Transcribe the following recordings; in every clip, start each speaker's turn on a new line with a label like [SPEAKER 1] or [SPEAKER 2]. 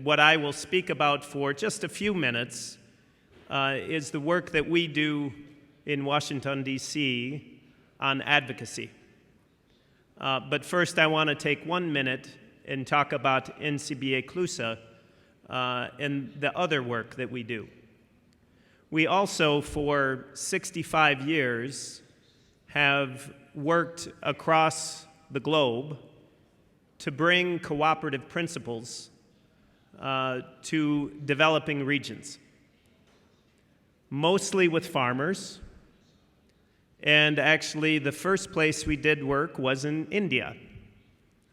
[SPEAKER 1] What I will speak about for just a few minutes is the work that we do in Washington, D.C. on advocacy. But first, I want to take 1 minute and talk about NCBA CLUSA and the other work that we do. We also, for 65 years, have worked across the globe to bring cooperative principles to developing regions, mostly with farmers. And actually, the first place we did work was in India.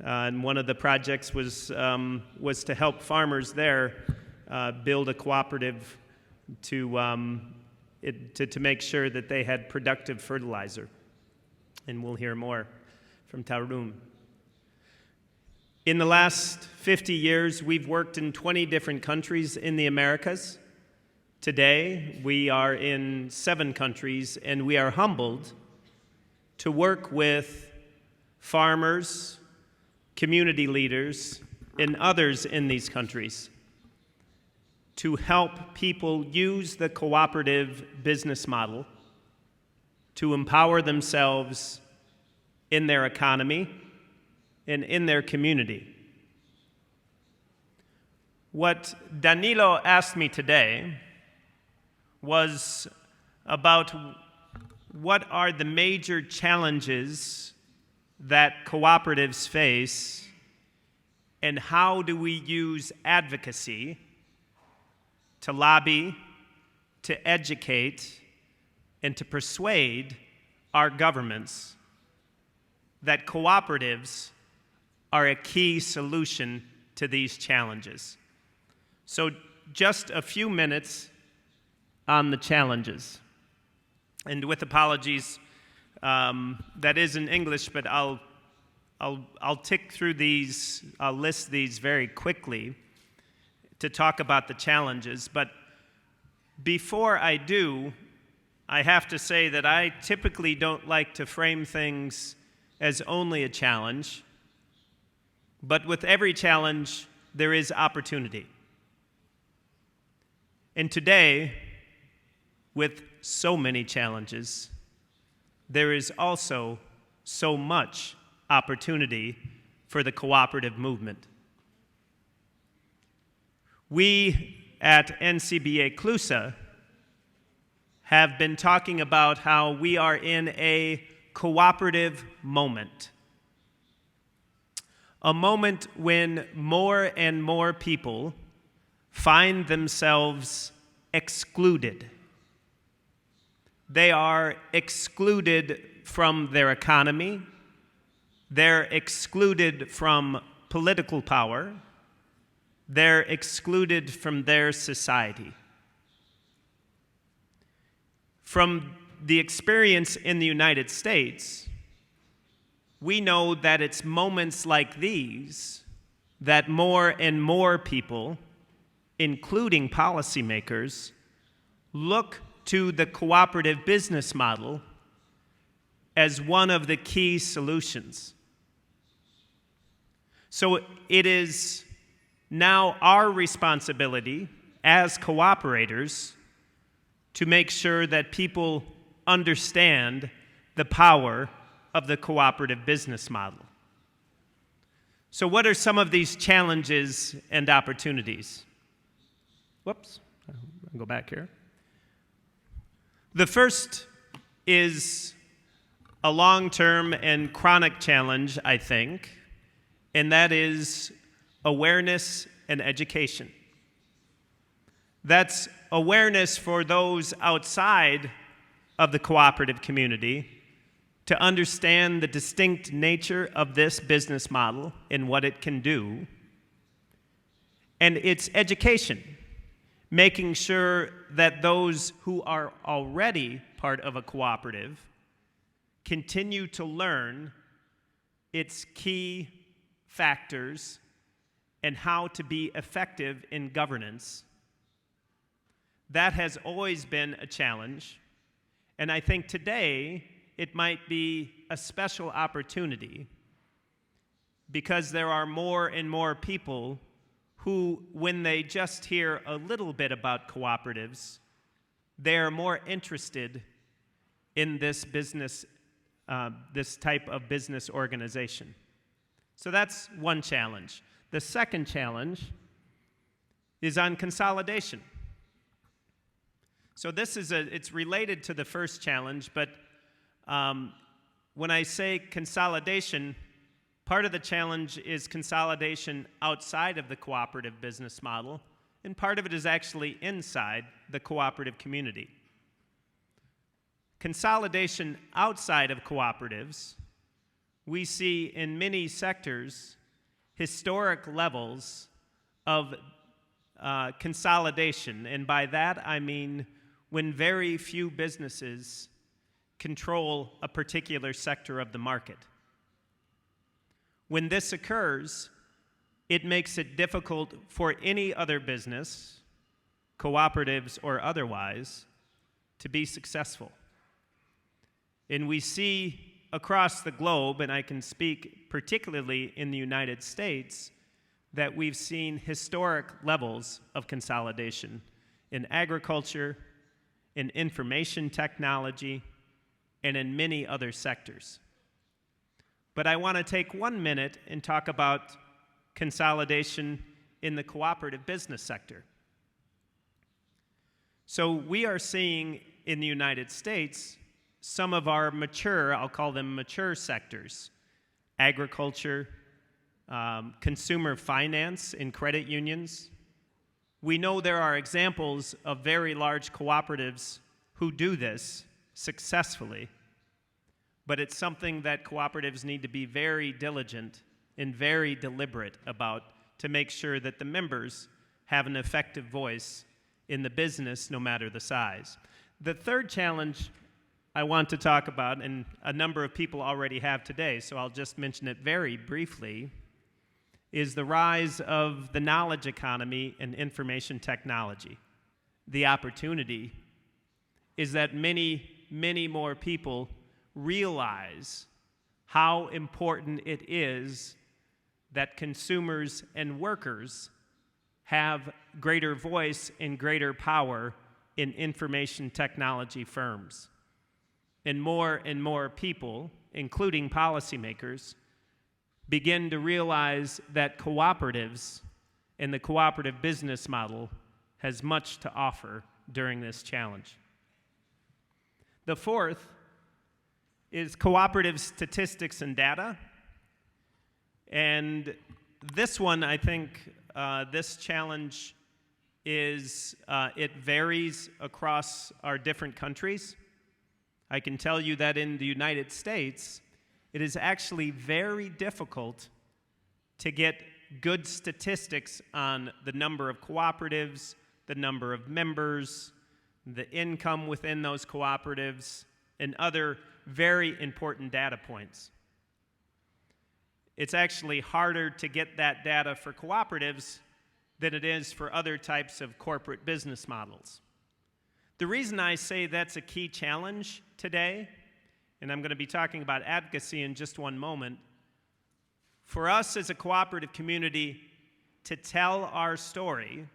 [SPEAKER 1] And one of the projects was to help farmers there build a cooperative to make sure that they had productive fertilizer. And we'll hear more from Tarun. In the last 50 years, we've worked in 20 different countries in the Américas. Today, we are in 7 countries, and we are humbled to work with farmers, community leaders, and others in these countries to help people use the cooperative business model to empower themselves in their economy and in their community. What Danilo asked me today was about what are the major challenges that cooperatives face and how do we use advocacy to lobby, to educate, and to persuade our governments that cooperatives are a key solution to these challenges. So just a few minutes on the challenges. And with apologies, that is in English, but I'll tick through these, I'll list these very quickly to talk about the challenges. But before I do, I have to say that I typically don't like to frame things as only a challenge, but with every challenge, there is opportunity. And today, with so many challenges, there is also so much opportunity for the cooperative movement. We at NCBA CLUSA have been talking about how we are in a cooperative moment. A moment when more and more people find themselves excluded. They are excluded from their economy. They're excluded from political power. They're excluded from their society. From the experience in the United States, we know that it's moments like these that more and more people, including policymakers, look to the cooperative business model as one of the key solutions. So it is now our responsibility as cooperators to make sure that people understand the power of the cooperative business model. So what are some of these challenges and opportunities? Whoops, I'll go back here. The first is a long-term and chronic challenge, I think, and that is awareness and education. That's awareness for those outside of the cooperative community to understand the distinct nature of this business model and what it can do. And it's education, making sure that those who are already part of a cooperative continue to learn its key factors and how to be effective in governance. That has always been a challenge, and I think today it might be a special opportunity because there are more and more people who, when they just hear a little bit about cooperatives, they're more interested in this business, this type of business organization. So that's one challenge. The second challenge is on consolidation. So it's related to the first challenge, but when I say consolidation, part of the challenge is consolidation outside of the cooperative business model, and part of it is actually inside the cooperative community. Consolidation outside of cooperatives, we see in many sectors historic levels of consolidation, and by that I mean when very few businesses control a particular sector of the market. When this occurs, it makes it difficult for any other business, cooperatives or otherwise, to be successful. And we see across the globe, and I can speak particularly in the United States, that we've seen historic levels of consolidation in agriculture, in information technology, and in many other sectors. But I want to take 1 minute and talk about consolidation in the cooperative business sector. So we are seeing in the United States some of our mature, I'll call them mature sectors, agriculture, consumer finance and credit unions. We know there are examples of very large cooperatives who do this successfully, but it's something that cooperatives need to be very diligent and very deliberate about to make sure that the members have an effective voice in the business, no matter the size. The third challenge I want to talk about, and a number of people already have today, so I'll just mention it very briefly, is the rise of the knowledge economy and information technology. The opportunity is that many, many more people realize how important it is that consumers and workers have greater voice and greater power in information technology firms. And more people, including policymakers, begin to realize that cooperatives and the cooperative business model has much to offer during this challenge. The fourth is cooperative statistics and data. And this one, I think, this challenge is, it varies across our different countries. I can tell you that in the United States, it is actually very difficult to get good statistics on the number of cooperatives, the number of members, the income within those cooperatives, and other very important data points. It's actually harder to get that data for cooperatives than it is for other types of corporate business models. The reason I say that's a key challenge today, and I'm going to be talking about advocacy in just one moment, for us as a cooperative community to tell our story,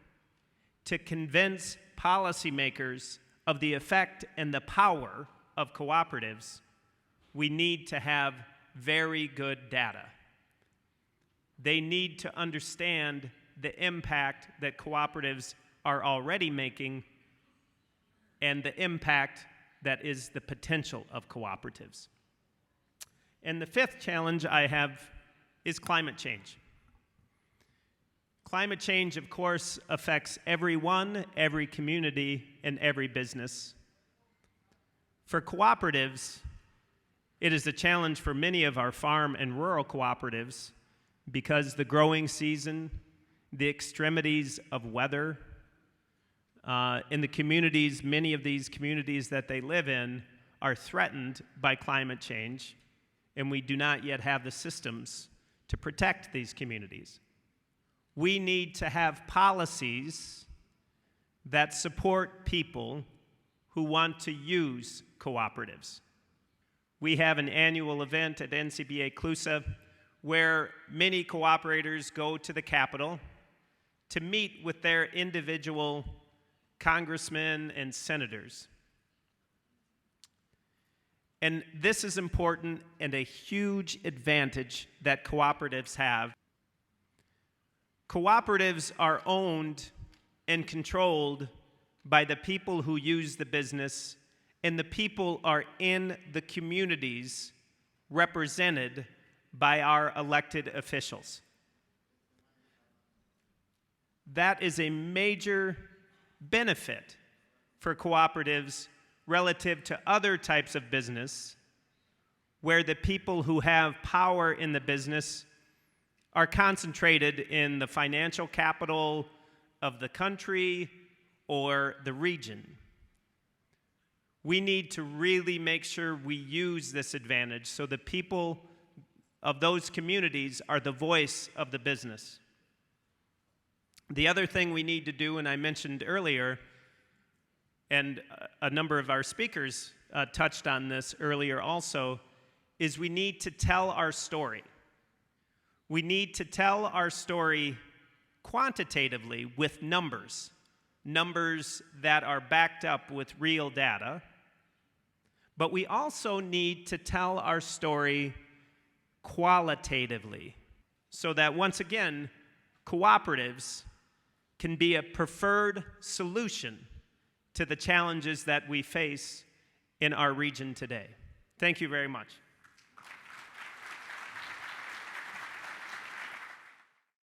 [SPEAKER 1] to convince policymakers of the effect and the power of cooperatives, we need to have very good data. They need to understand the impact that cooperatives are already making and the impact that is the potential of cooperatives. And the fifth challenge I have is climate change. Climate change, of course, affects everyone, every community, and every business. For cooperatives, it is a challenge for many of our farm and rural cooperatives because the growing season, the extremities of weather, in the communities, many of these communities that they live in are threatened by climate change, and we do not yet have the systems to protect these communities. We need to have policies that support people who want to use cooperatives. We have an annual event at NCBA CLUSA where many cooperators go to the Capitol to meet with their individual congressmen and senators. And this is important and a huge advantage that cooperatives have. Cooperatives are owned and controlled by the people who use the business, and the people are in the communities represented by our elected officials. That is a major benefit for cooperatives relative to other types of business, where the people who have power in the business are concentrated in the financial capital of the country or the region. We need to really make sure we use this advantage so the people of those communities are the voice of the business. The other thing we need to do, and I mentioned earlier, and a number of our speakers touched on this earlier also, is we need to tell our story. We need to tell our story quantitatively with numbers that are backed up with real data. But we also need to tell our story qualitatively so that, once again, cooperatives can be a preferred solution to the challenges that we face in our region today. Thank you very much.